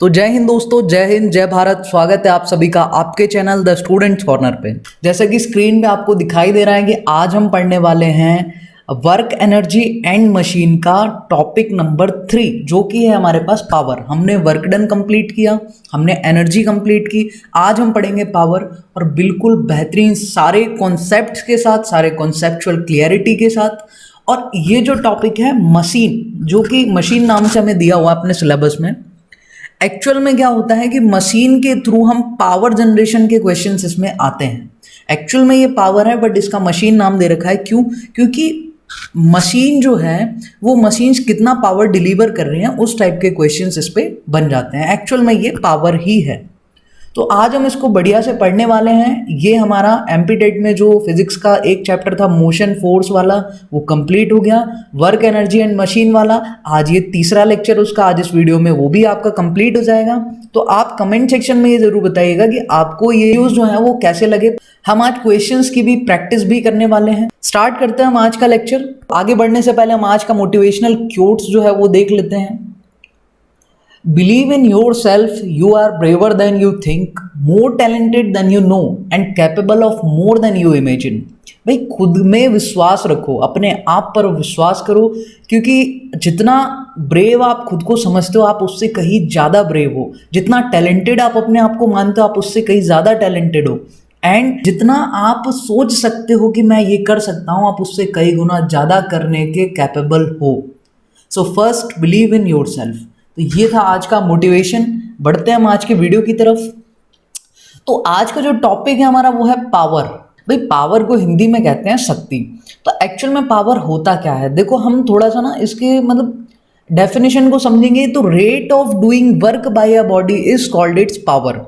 तो जय हिंद दोस्तों, जय हिंद, जय भारत। स्वागत है आप सभी का आपके चैनल द स्टूडेंट्स कॉर्नर पे। जैसा कि स्क्रीन पे आपको दिखाई दे रहा है कि आज हम पढ़ने वाले हैं वर्क एनर्जी एंड मशीन का टॉपिक नंबर 3, जो कि है हमारे पास पावर। हमने वर्क डन कंप्लीट किया, हमने एनर्जी कंप्लीट की, आज हम पढ़ेंगे पावर। और बिल्कुल बेहतरीन सारे कॉन्सेप्ट्स के साथ, सारे कॉन्सेप्चुअल क्लियरिटी के साथ। और ये जो टॉपिक है मशीन, जो कि मशीन नाम से हमें दिया हुआ अपने सिलेबस में, एक्चुअल में क्या होता है कि मशीन के थ्रू हम पावर जनरेशन के क्वेश्चंस इसमें आते हैं। एक्चुअल में ये पावर है, बट इसका मशीन नाम दे रखा है। क्यों? क्योंकि मशीन जो है वो मशीन्स कितना पावर डिलीवर कर रहे हैं, उस टाइप के क्वेश्चंस इस पे बन जाते हैं। एक्चुअल में ये पावर ही है। तो आज हम इसको बढ़िया से पढ़ने वाले हैं। ये हमारा एमपी टेट में जो फिजिक्स का एक चैप्टर था मोशन फोर्स वाला, वो कंप्लीट हो गया। वर्क एनर्जी एंड मशीन वाला आज ये तीसरा लेक्चर उसका, आज इस वीडियो में वो भी आपका कंप्लीट हो जाएगा। तो आप कमेंट सेक्शन में ये जरूर बताइएगा कि आपको ये न्यूज़ जो है वो कैसे लगे। हम आज क्वेश्चंस की भी प्रैक्टिस भी करने वाले हैं। स्टार्ट करते हैं हम आज का लेक्चर। आगे बढ़ने से पहले हम आज का मोटिवेशनल क्योट्स जो है वो देख लेते हैं। Believe in yourself, you are braver than you think, more talented than you know and capable of more than you imagine। भाई खुद में विश्वास रखो, अपने आप पर विश्वास करो, क्योंकि जितना ब्रेव आप खुद को समझते हो आप उससे कहीं ज़्यादा ब्रेव हो। जितना टैलेंटेड आप अपने आप को मानते हो आप उससे कहीं ज़्यादा टैलेंटेड हो। एंड जितना आप सोच सकते हो कि मैं ये कर सकता हूँ, आप उससे कई गुना ज़्यादा करने के कैपेबल हो। So first believe in your self. तो ये था आज का मोटिवेशन। बढ़ते हैं हम आज के वीडियो की तरफ। तो आज का जो टॉपिक है हमारा वो है पावर। भाई पावर को हिंदी में कहते हैं शक्ति। तो एक्चुअल में पावर होता क्या है, देखो हम थोड़ा सा ना इसके मतलब डेफिनेशन को समझेंगे। तो rate of doing work by a body is called its power.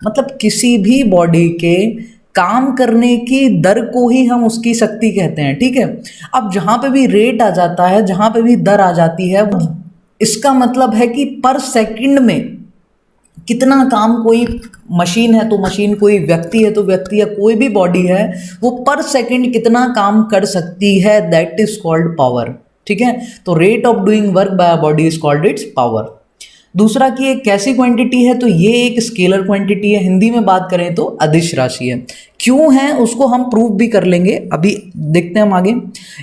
मतलब किसी भी बॉडी के काम करने की दर को ही हम उसकी शक्ति कहते हैं। ठीक है। अब जहाँ पे भी रेट आ जाता है, जहाँ पे भी दर आ जाती है, इसका मतलब है कि पर सेकंड में कितना काम, कोई मशीन है तो मशीन, कोई व्यक्ति है तो व्यक्ति, या कोई भी बॉडी है वो पर सेकंड कितना काम कर सकती है, दैट इज कॉल्ड पावर। ठीक है। तो rate of doing work by a body is called its power. दूसरा कि एक कैसी क्वांटिटी है, तो ये एक स्केलर क्वांटिटी है। हिंदी में बात करें तो अदिश राशि है। क्यों है उसको हम प्रूव भी कर लेंगे, अभी देखते हैं हम आगे।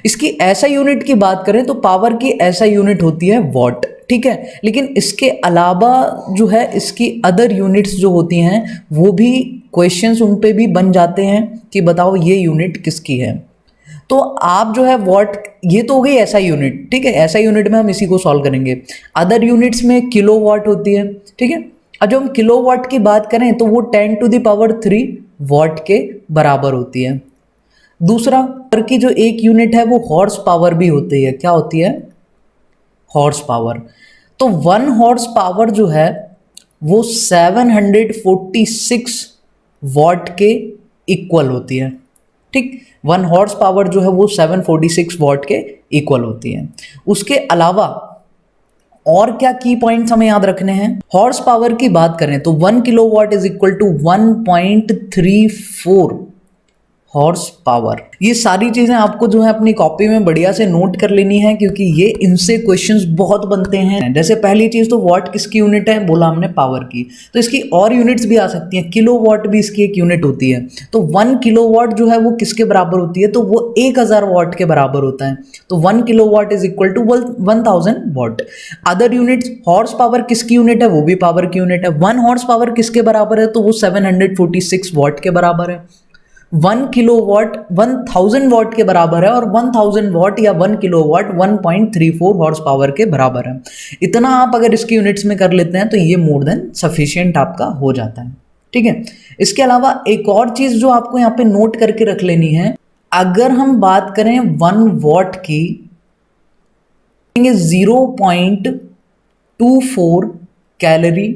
इसकी ऐसा यूनिट की बात करें तो पावर की ऐसा यूनिट होती है वॉट। ठीक है। लेकिन इसके अलावा जो है इसकी अदर यूनिट्स जो होती हैं वो भी क्वेश्चंस उन पे भी बन जाते हैं कि बताओ ये यूनिट किसकी है। तो आप जो है वॉट, ये तो हो गई ऐसा यूनिट। ठीक है। ऐसा यूनिट में हम इसी को सॉल्व करेंगे। अदर यूनिट्स में किलो वॉट होती है। ठीक है। अब जब हम किलो वॉट की बात करें तो वो 10⁻³ वॉट के बराबर होती है। दूसरा पावर की जो एक यूनिट है वो हॉर्स पावर भी होती है। क्या होती है? Horse power. तो 1 हॉर्स पावर जो है वो 746 वॉट के इक्वल होती है। ठीक। 1 हॉर्स पावर जो है वो 746 वॉट के इक्वल होती है। उसके अलावा और क्या की पॉइंट्स हमें याद रखने हैं। हॉर्स पावर की बात करें तो 1 kilowatt is equal to 1.34 horsepower. ये सारी चीज़ें आपको जो है अपनी कॉपी में बढ़िया से नोट कर लेनी है, क्योंकि ये इनसे क्वेश्चंस बहुत बनते हैं। जैसे पहली चीज़ तो वॉट किसकी यूनिट है, बोला हमने पावर की, तो इसकी और यूनिट्स भी आ सकती हैं। किलो वॉट भी इसकी एक यूनिट होती है। तो 1 किलोवाट जो है वो किसके बराबर होती है, तो वो 1000 वॉट के बराबर होता है। तो 1 kilowatt is equal to 1000 watt. Other units, horsepower किसकी यूनिट है, वो भी पावर की यूनिट है। 1 हॉर्स पावर किसके बराबर है, तो वो 746 वॉट के बराबर है। 1 किलोवाट 1000 वॉट के बराबर है, और 1000 वॉट या 1 किलोवाट 1.34 हॉर्स पावर के बराबर है। इतना आप अगर इसकी यूनिट्स में कर लेते हैं तो ये मोर देन सफिशिएंट आपका हो जाता है। ठीक है। इसके अलावा एक और चीज़ जो आपको यहाँ पे नोट करके रख लेनी है, अगर हम बात करें 1 वॉट की, 0.24 कैलोरी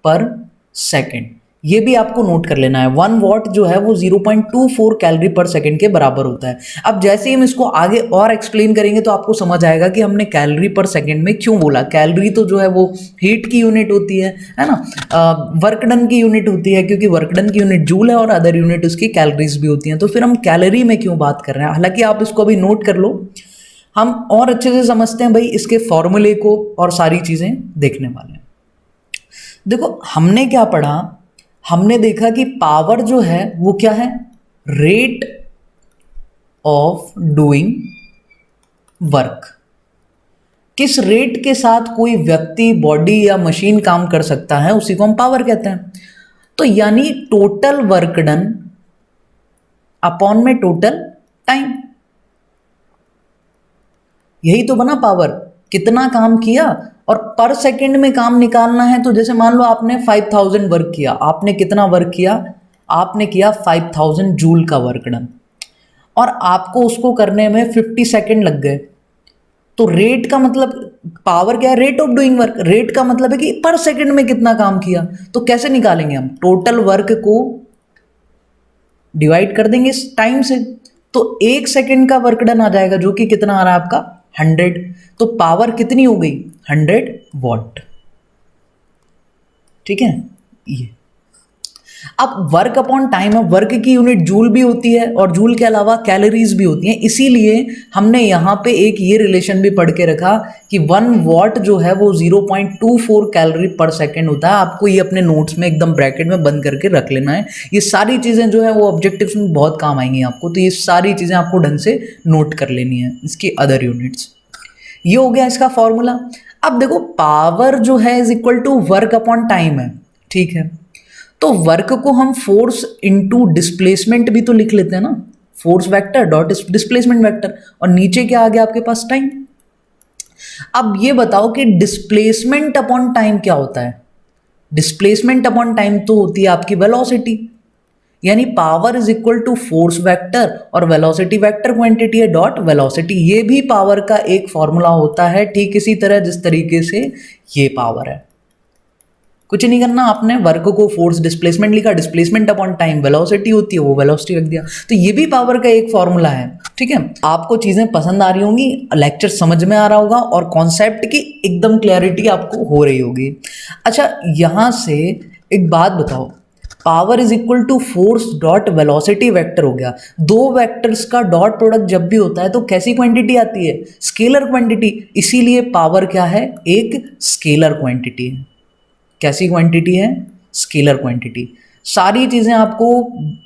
पर सेकेंड। ये भी आपको नोट कर लेना है। 1 वॉट जो है वो 0.24 कैलोरी पर सेकंड के बराबर होता है। अब जैसे ही हम इसको आगे और एक्सप्लेन करेंगे तो आपको समझ आएगा कि हमने कैलोरी पर सेकंड में क्यों बोला। कैलोरी तो जो है वो हीट की यूनिट होती है ना। वर्क डन की यूनिट होती है, क्योंकि वर्क डन की यूनिट जूल है और अदर यूनिट उसकी कैलोरीज भी होती हैं। तो फिर हम कैलोरी में क्यों बात कर रहे हैं। हालांकि आप इसको अभी नोट कर लो, हम और अच्छे से समझते हैं भाई इसके फॉर्मूले को और सारी चीज़ें देखने वाले हैं। देखो हमने क्या पढ़ा, हमने देखा कि पावर जो है वो क्या है, रेट ऑफ डूइंग वर्क। किस रेट के साथ कोई व्यक्ति, बॉडी या मशीन काम कर सकता है उसी को हम पावर कहते हैं। तो यानी टोटल वर्क डन अपॉन में टोटल टाइम, यही तो बना पावर, कितना काम किया और पर सेकंड में काम निकालना है। तो जैसे मान लो आपने 5000 वर्क किया, आपने कितना वर्क किया, आपने किया 5000 जूल का वर्क डन और आपको उसको करने में 50 सेकंड लग गए। तो रेट का मतलब, पावर क्या है, rate of doing work, rate का मतलब है कि पर सेकंड में कितना काम किया। तो कैसे निकालेंगे हम, टोटल वर्क को डिवाइड कर देंगे इस टाइम से, तो 1 सेकंड का वर्क डन आ जाएगा जो कि कितना आ रहा है आपका 100। तो पावर कितनी हो गई 100 वॉट। ठीक है, ये अब वर्क अपॉन टाइम है, वर्क की यूनिट जूल भी होती है और जूल के अलावा कैलोरीज भी होती हैं। इसीलिए हमने यहाँ पे एक ये रिलेशन भी पढ़ के रखा कि 1 वॉट जो है वो 0.24 कैलोरी पर सेकेंड होता है। आपको ये अपने नोट्स में एकदम ब्रैकेट में बंद करके रख लेना है। ये सारी चीज़ें जो है वो ऑब्जेक्टिव्स में बहुत काम आएंगी आपको, तो ये सारी चीज़ें आपको ढंग से नोट कर लेनी है, इसकी अदर यूनिट्स। ये हो गया इसका फॉर्मूला। अब देखो पावर जो है is equal to work upon time है, ठीक है। तो वर्क को हम फोर्स इनटू डिस्प्लेसमेंट भी तो लिख लेते हैं ना, force vector dot displacement vector, और नीचे क्या आ गया आपके पास टाइम। अब ये बताओ कि डिस्प्लेसमेंट अपॉन टाइम क्या होता है। डिस्प्लेसमेंट अपॉन टाइम तो होती है आपकी वेलोसिटी, यानी power is equal to force vector और वेलोसिटी वेक्टर क्वांटिटी है डॉट वेलोसिटी। ये भी पावर का एक फॉर्मूला होता है, ठीक इसी तरह जिस तरीके से ये पावर है। कुछ नहीं करना, आपने वर्क को फोर्स डिस्प्लेसमेंट लिखा, डिस्प्लेसमेंट अपॉन टाइम वेलोसिटी होती है, वो वेलोसिटी रख दिया। तो ये भी पावर का एक फॉर्मूला है। ठीक है, आपको चीज़ें पसंद आ रही होंगी, लेक्चर समझ में आ रहा होगा और कॉन्सेप्ट की एकदम क्लैरिटी आपको हो रही होगी। अच्छा, यहाँ से एक बात बताओ, power is equal to force dot velocity vector हो गया। दो वेक्टर्स का डॉट प्रोडक्ट जब भी होता है तो कैसी क्वांटिटी आती है, स्केलर क्वांटिटी। इसीलिए पावर क्या है, एक स्केलर क्वांटिटी है। कैसी क्वांटिटी है, स्केलर क्वांटिटी। सारी चीज़ें आपको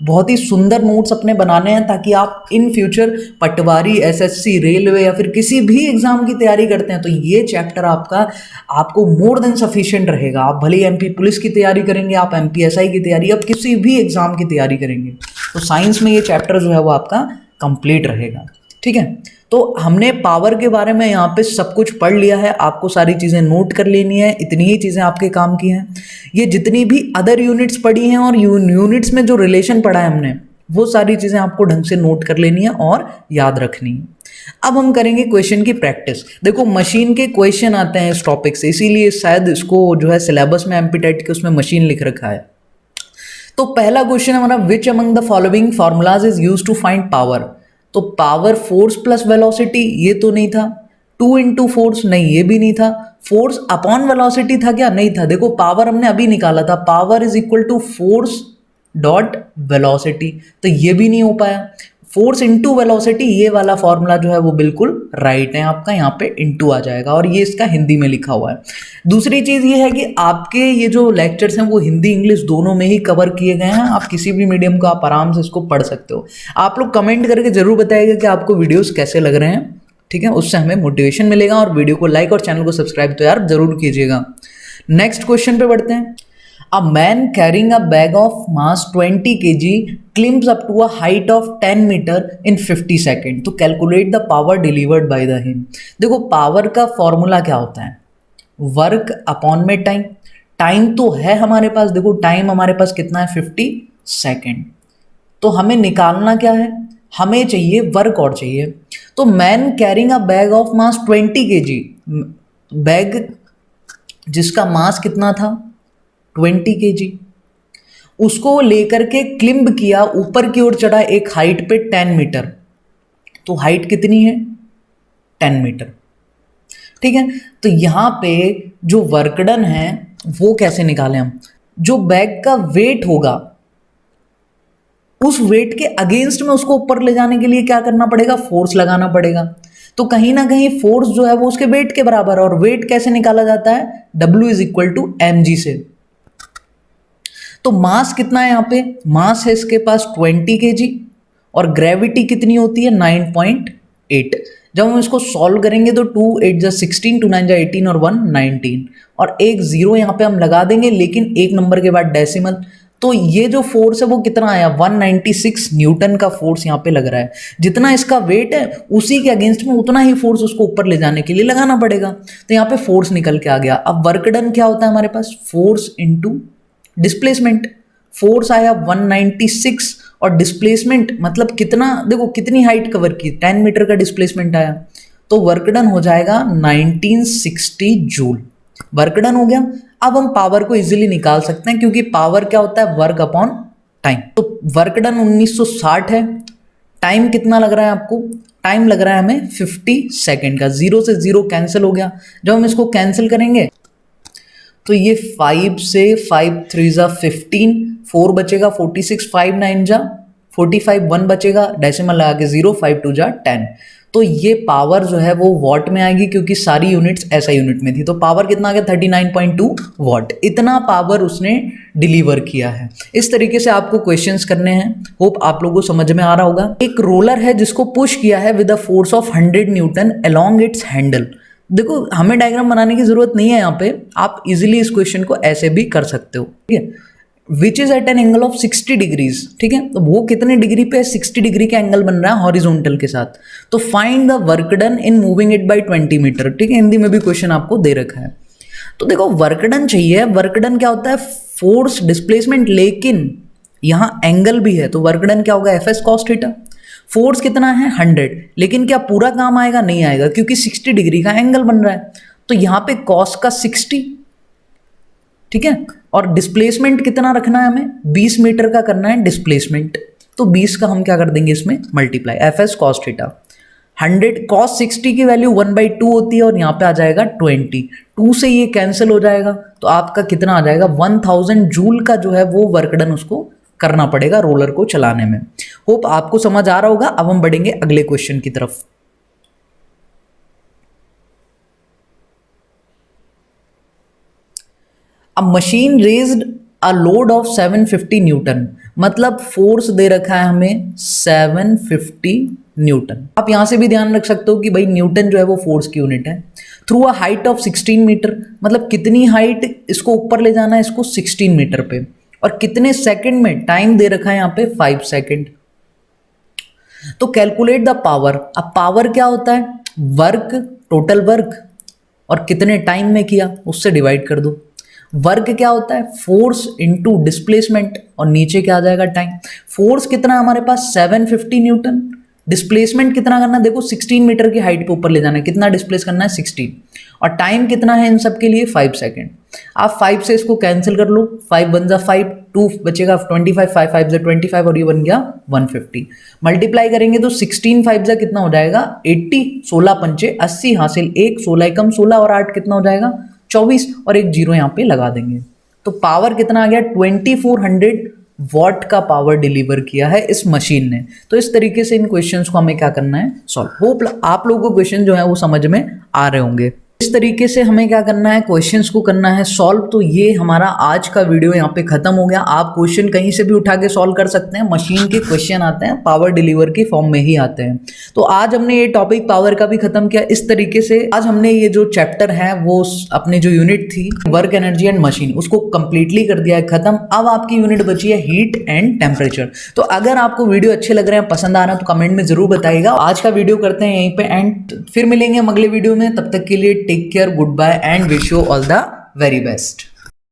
बहुत ही सुंदर नोट्स अपने बनाने हैं ताकि आप in future Patwari, SSC, railway या फिर किसी भी एग्जाम की तैयारी करते हैं तो ये चैप्टर आपको मोर देन सफिशिएंट रहेगा। आप भले एमपी पुलिस की तैयारी करेंगे, आप एमपीएसआई की तैयारी, आप किसी भी एग्जाम की तैयारी करेंगे तो साइंस में ये चैप्टर जो है वो आपका कंप्लीट रहेगा। ठीक है, तो हमने पावर के बारे में यहाँ पे सब कुछ पढ़ लिया है, आपको सारी चीज़ें नोट कर लेनी है, इतनी ही चीज़ें आपके काम की हैं। ये जितनी भी अदर यूनिट्स पढ़ी हैं और यूनिट्स में जो रिलेशन पढ़ा है हमने, वो सारी चीज़ें आपको ढंग से नोट कर लेनी है और याद रखनी है। अब हम करेंगे क्वेश्चन की प्रैक्टिस। देखो मशीन के क्वेश्चन आते हैं इस टॉपिक से, इसीलिए शायद इसको जो है सिलेबस में एमपी टेट के उसमें मशीन लिख रखा है। तो पहला क्वेश्चन हमारा, which among the following formulas is use to find power. तो पावर फोर्स प्लस वेलोसिटी, ये तो नहीं था। 2 इंटू फोर्स, नहीं ये भी नहीं था। फोर्स अपॉन वेलोसिटी था क्या, नहीं था। देखो पावर हमने अभी निकाला था, power is equal to force dot velocity, तो ये भी नहीं हो पाया। फोर्स इंटू वेलोसिटी, ये वाला फॉर्मूला जो है वो बिल्कुल राइट है आपका, यहाँ पे इंटू आ जाएगा और ये इसका हिंदी में लिखा हुआ है। दूसरी चीज़ ये है कि आपके ये जो लेक्चर्स हैं वो हिंदी इंग्लिश दोनों में ही कवर किए गए हैं। आप किसी भी मीडियम को आप आराम से इसको पढ़ सकते हो। आप लोग कमेंट करके जरूर बताइएगा कि आपको वीडियोज़ कैसे लग रहे हैं, ठीक है, उससे हमें मोटिवेशन मिलेगा। और वीडियो को लाइक और चैनल को सब्सक्राइब तो यार जरूर कीजिएगा। नेक्स्ट क्वेश्चन पे बढ़ते हैं। A man carrying a bag of mass 20 kg climbs up to a height of 10 meter in 50 seconds. तो calculate the power delivered by the him. देखो पावर का फॉर्मूला क्या होता है, वर्क अपॉन में टाइम। टाइम तो है हमारे पास, देखो टाइम हमारे पास कितना है 50 सेकेंड। तो हमें निकालना क्या है, हमें चाहिए वर्क और चाहिए। तो man carrying a bag of mass 20 kg, bag जिसका मास कितना था 20 kg, उसको लेकर के क्लिम्ब किया, ऊपर की ओर चढ़ा एक हाइट पे 10 मीटर। तो हाइट कितनी है 10 मीटर, ठीक है। तो यहाँ पे जो वर्क डन है वो कैसे निकालें हम, जो बैग का वेट होगा उस वेट के अगेंस्ट में उसको ऊपर ले जाने के लिए क्या करना पड़ेगा, फोर्स लगाना पड़ेगा। तो कहीं ना कहीं फोर्स जो है वो उसके वेट के बराबर है। और वेट कैसे निकाला जाता है, W is equal to mg से। तो मास कितना है यहाँ पे, मास है इसके पास 20 kg और ग्रेविटी कितनी होती है 9.8। जब हम इसको सॉल्व करेंगे तो 2 8 जा 16, 2 9 जा 18 और 1 19 और एक जीरो यहाँ पे हम लगा देंगे, लेकिन एक नंबर के बाद डेसिमल। तो ये जो फोर्स है वो कितना आया 196 न्यूटन का फोर्स यहाँ पे लग रहा है। जितना इसका वेट है उसी के अगेंस्ट में उतना ही फोर्स उसको ऊपर ले जाने के लिए लगाना पड़ेगा। तो यहाँ पे फोर्स निकल के आ गया। अब वर्क डन क्या होता है हमारे पास, फोर्स इनटू डिस्प्लेसमेंट। फोर्स आया 196 और डिस्प्लेसमेंट मतलब कितना, देखो कितनी हाइट कवर की, 10 मीटर का डिस्प्लेसमेंट आया, तो वर्क डन हो जाएगा 1960 जूल। वर्क डन हो गया। अब हम पावर को इजीली निकाल सकते हैं क्योंकि पावर क्या होता है, वर्क अपॉन टाइम। तो वर्क डन 1960 है। टाइम कितना लग रहा है आपको, टाइम लग रहा है हमें 50 सेकेंड का। जीरो से जीरो कैंसिल हो गया। जब हम इसको कैंसिल करेंगे तो ये 5 से 5 3 जा 15, 4 बचेगा 46, 5 9 जा 45, 1 बचेगा, डेसिमल लगा के 0, 5 2 जा 10। तो ये पावर जो है वो वॉट में आएगी क्योंकि सारी यूनिट्स ऐसा यूनिट में थी। तो पावर कितना आ गया 39.2 वॉट। इतना पावर उसने डिलीवर किया है। इस तरीके से आपको क्वेश्चंस करने हैं। होप आप लोगों को समझ में आ रहा होगा। एक रोलर है जिसको पुश किया है with a force of 100 Newton along it's handle. देखो हमें डायग्राम बनाने की जरूरत नहीं है यहाँ पे, आप इजीली इस क्वेश्चन को ऐसे भी कर सकते हो, ठीक है। Which is at an angle of 60 degrees, ठीक है। तो वो कितने डिग्री पे 60 डिग्री का एंगल बन रहा है हॉरिजॉन्टल के साथ। तो find the work done in moving it by 20 metre, ठीक है। हिंदी में भी क्वेश्चन आपको दे रखा है। तो देखो वर्क डन चाहिए। वर्क डन क्या होता है, फोर्स डिस्प्लेसमेंट, लेकिन यहाँ एंगल भी है। तो वर्क डन क्या होगा, F S cos theta. Force कितना है 100, लेकिन क्या पूरा काम आएगा, नहीं आएगा क्योंकि 60 डिग्री का एंगल बन रहा है। तो यहाँ पे कॉस का 60, ठीक है। और डिस्प्लेसमेंट कितना रखना है हमें, 20 मीटर का करना है डिस्प्लेसमेंट। तो 20 का हम क्या कर देंगे इसमें multiply, F S cos theta. 100 cos 60 की वैल्यू 1/2 होती है और यहाँ पे आ जाएगा 20। 2 से ये कैंसिल हो जाएगा तो आपका कितना आ जाएगा 1000 जूल का जो है वो वर्क डन उसको करना पड़ेगा रोलर को चलाने में। होप आपको समझ आ रहा होगा। अब हम बढ़ेंगे अगले क्वेश्चन की तरफ। अ machine raised a load of 750 Newton, मतलब फोर्स दे रखा है हमें 750 न्यूटन। आप यहां से भी ध्यान रख सकते हो कि भाई न्यूटन जो है वो फोर्स की यूनिट है। Through a height of 16 metre, मतलब कितनी हाइट इसको ऊपर ले जाना है इसको 16 मीटर पे, और कितने सेकंड में, टाइम दे रखा है यहाँ पे 5 सेकंड। तो कैलकुलेट द पावर। अब पावर क्या होता है, वर्क, टोटल वर्क, और कितने टाइम में किया उससे डिवाइड कर दो। वर्क क्या होता है, फोर्स इनटू डिस्प्लेसमेंट, और नीचे क्या आ जाएगा टाइम। फोर्स कितना हमारे पास 750 न्यूटन, डिस्प्लेसमेंट कितना करना है, देखो 16 मीटर की हाइट पे ऊपर ले जाना है, कितना डिस्प्लेस करना है 16, और टाइम कितना है इन सब के लिए 5 सेकंड। आप 5 से इसको कैंसिल कर लो, 5 1 जा 5, 2 बचेगा 25, 5 5 जा 25 और ये बन गया 150। मल्टीप्लाई करेंगे तो 16 5 जा कितना हो जाएगा 80, 16 पंचे 80 हासिल, 1 16 एकम 16 और 8 कितना हो जाएगा 24, और एक जीरो यहाँ पे लगा देंगे। तो पावर कितना आ गया 2400 वॉट का पावर डिलीवर किया है इस मशीन ने। तो इस तरीके से इन क्वेश्चंस को हमें क्या करना है, सॉल्व। होप आप लोगों को क्वेश्चन जो है वो समझ में आ रहे होंगे। इस तरीके से हमें क्या करना है, क्वेश्चंस को करना है सॉल्व। तो ये हमारा आज का वीडियो यहाँ पे खत्म हो गया। आप क्वेश्चन कहीं से भी उठा के सॉल्व कर सकते हैं। मशीन के क्वेश्चन आते हैं पावर डिलीवर की फॉर्म में ही आते हैं। तो आज हमने ये टॉपिक पावर का भी खत्म किया। इस तरीके से आज हमने ये जो चैप्टर है वो अपनी जो यूनिट थी वर्क एनर्जी एंड मशीन उसको कंप्लीटली कर दिया है खत्म। अब आपकी यूनिट बची है हीट एंड टेम्परेचर। तो अगर आपको वीडियो अच्छे लग रहे हैं, पसंद आ रहा है, तो कमेंट में जरूर बताइएगा। आज का वीडियो करते हैं यहीं पे एंड, फिर मिलेंगे हम अगले वीडियो में। तब तक के लिए take care, goodbye and wish you all the very best.